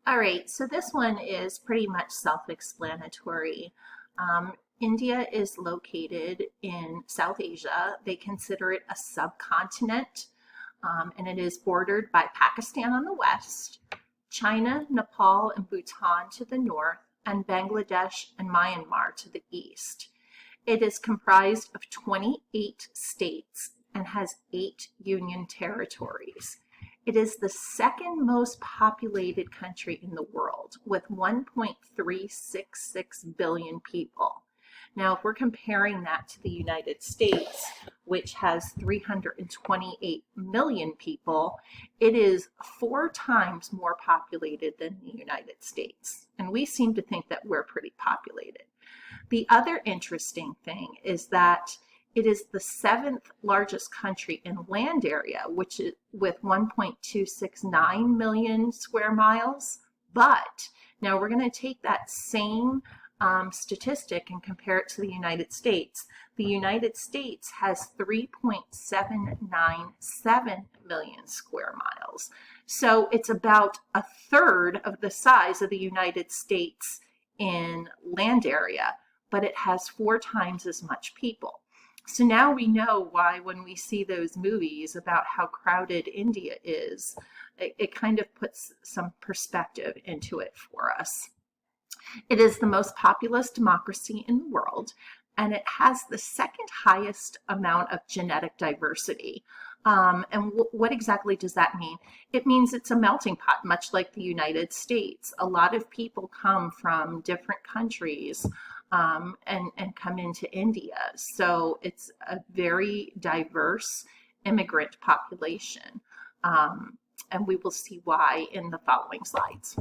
All right, so this one is pretty much self-explanatory. India is located in South Asia. They consider it a subcontinent, and it is bordered by Pakistan on the west, China, Nepal, and Bhutan to the north, and Bangladesh and Myanmar to the east. It is comprised of 28 states and has 8 union territories. It is the second most populated country in the world with 1.366 billion people. Now, if we're comparing that to the United States, which has 328 million people, it is 4 times more populated than the United States. And we seem to think that we're pretty populated. The other interesting thing is that it is the 7th largest country in land area, which is with 1.269 million square miles. But now we're going to take that same statistic and compare it to the United States. The United States has 3.797 million square miles. So it's about a third of the size of the United States in land area, but it has 4 times as much people. So now we know why when we see those movies about how crowded India is, it kind of puts some perspective into it for us. It is the most populous democracy in the world, and it has the second highest amount of genetic diversity. And what exactly does that mean? It means it's a melting pot, much like the United States. A lot of people come from different countries and come into India. So it's a very diverse immigrant population. And we will see why in the following slides.